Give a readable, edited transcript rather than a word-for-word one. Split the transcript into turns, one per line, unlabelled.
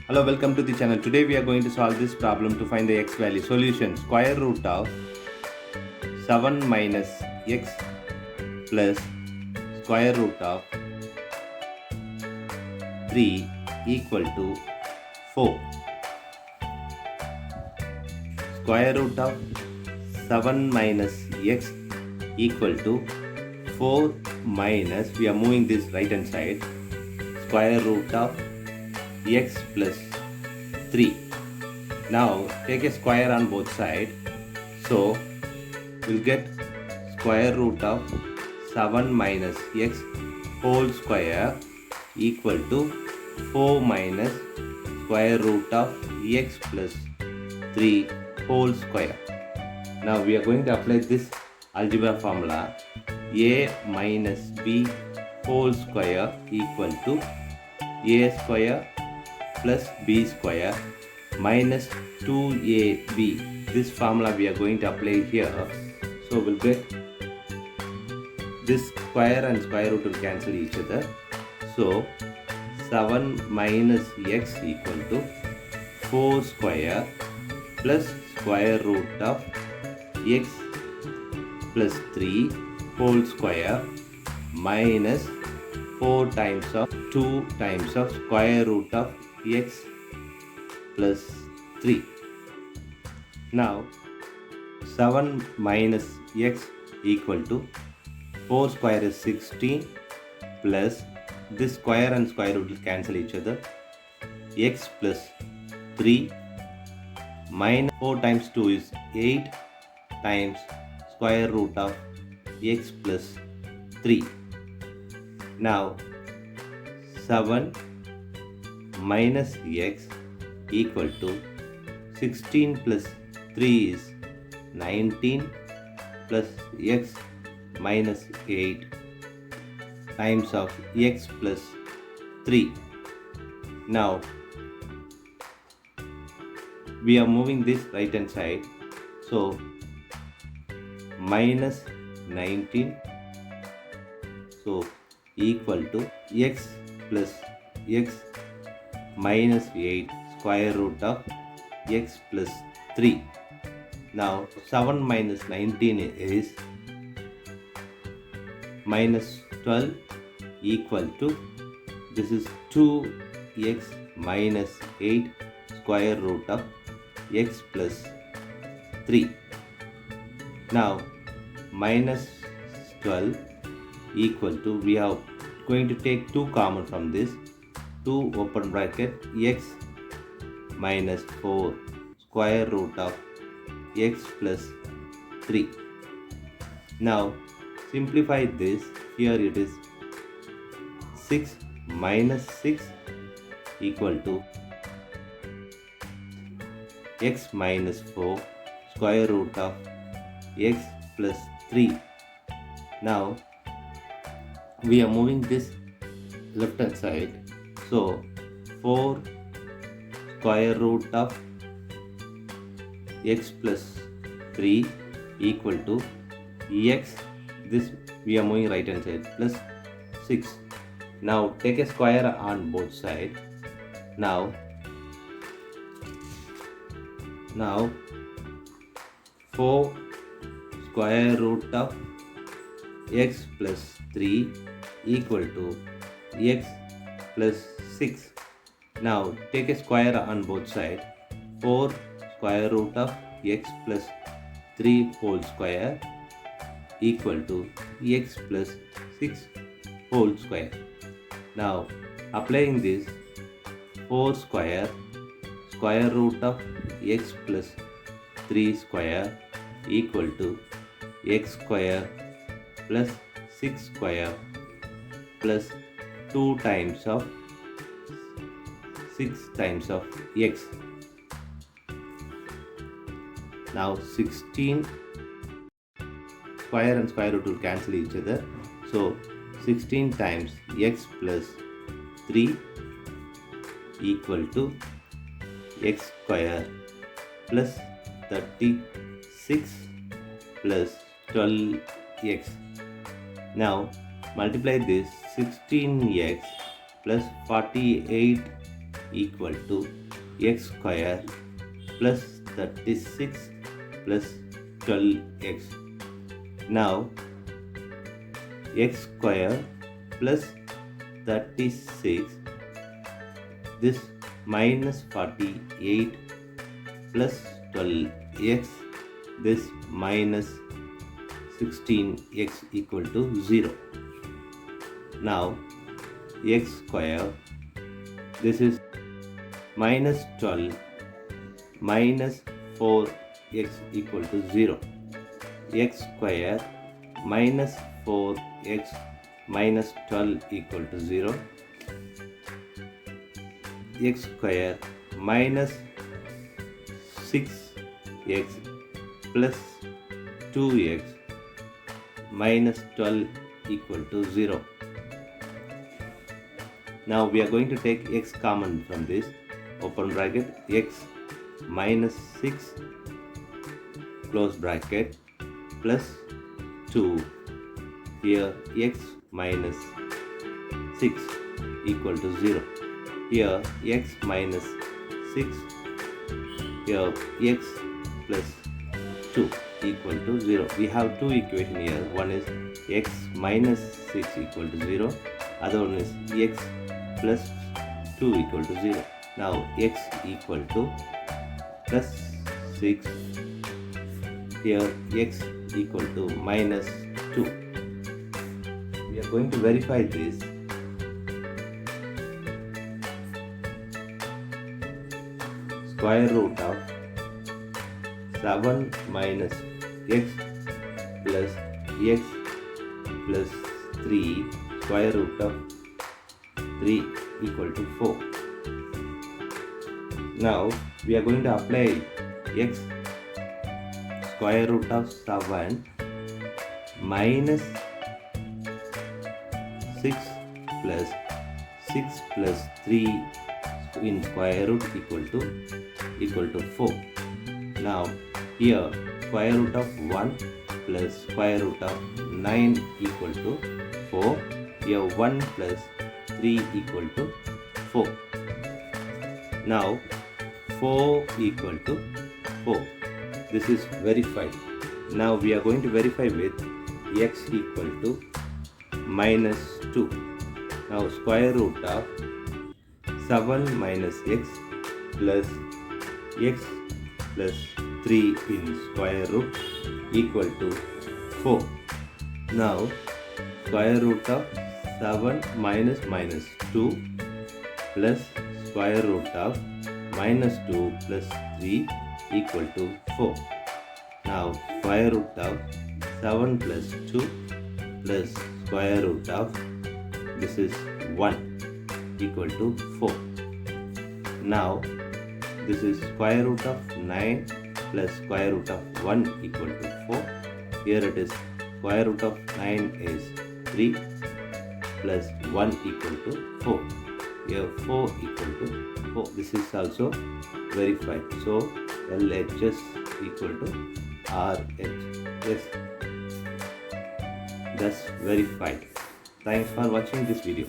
Hello, welcome to the channel. Today we are going to solve this problem to find the x value. Solution: square root of 7 minus x plus square root of 3 equal to 4. Square root of 7 minus x equal to 4 minus, we are moving this right hand side, square root of x plus 3. Now take a square on both sides. So we'll get square root of 7 minus x whole square equal to 4 minus square root of x plus 3 whole square. Now we are going to apply this algebra formula. A minus b whole square equal to a square plus b square minus 2ab. This formula we are going to apply here. So we'll get this square and square root will cancel each other. So 7 minus x equal to 4 square plus square root of x plus 3 whole square minus 4 times of 2 times of square root of x plus 3. Now 7 minus x equal to 4 square is 16 plus this square and square root will cancel each other, x plus 3 minus 4 times 2 is 8 times square root of x plus 3. Now 7 minus x equal to 16 plus 3 is 19 plus x minus 8 times of x plus 3. Now we are moving this right hand side. So minus 19, so equal to x plus x minus 8 square root of x plus 3. Now 7 minus 19 is minus 12 equal to, this is 2x minus 8 square root of x plus 3. Now minus 12 equal to, we are going to take 2 common from this, 2 open bracket x minus 4 square root of x plus 3. Now simplify this. Here it is 6 minus 6 equal to x minus 4 square root of x plus 3. Now we are moving this left hand side. So 4 square root of x plus 3 equal to x, this we are moving right hand side, plus 6. Now take a square on both sides. Now 4 square root of x plus 3 equal to x plus 6. Now take a square on both sides. 4 square root of x plus 3 whole square equal to x plus 6 whole square. Now applying this, 4 square root of x plus 3 square equal to x square plus 6 square plus 2 times of 6 times of x. Now 16 square and square root will cancel each other. So 16 times x plus 3 equal to x square plus 36 plus 12x. Now multiply this, 16x plus 48 equal to x square plus 36 plus 12x. Now x square plus 36, this minus 48 plus 12x, this minus 16x equal to 0. Now x square, this is minus 12 minus 4x equal to 0. X square minus 4x minus 12 equal to 0. X square minus 6x plus 2x minus 12 equal to 0. Now we are going to take x common from this. Open bracket, x minus 6 close bracket plus 2. Here x minus 6 equal to 0. Here x minus 6. Here x plus 2 equal to 0. We have two equations here. One is x minus 6 equal to 0. Other one is x plus 2 equal to 0. Now x equal to plus 6. Here x equal to minus 2. We are going to verify this. Square root of 7 minus x plus x plus 3 square root of 3 equal to 4. Now we are going to apply x square root of 7 minus 6 plus 6 plus 3 in square root equal to 4. Now here square root of 1 plus square root of 9 equal to 4. Here 1 plus 3 equal to 4. Now 4 equal to 4. This is verified. Now we are going to verify with x equal to minus 2. Now square root of 7 minus x plus x plus 3 in square root equal to 4. Now square root of 7 minus 2 plus square root of minus 2 plus 3 equal to 4. Now square root of 7 plus 2 plus square root of, this is 1 equal to 4. Now this is square root of 9 plus square root of 1 equal to 4. Here it is square root of 9 is 3 plus 1 equal to 4. Here 4 equal to 4. This is also verified. So LHS equal to RHS. That's verified. Thanks for watching this video.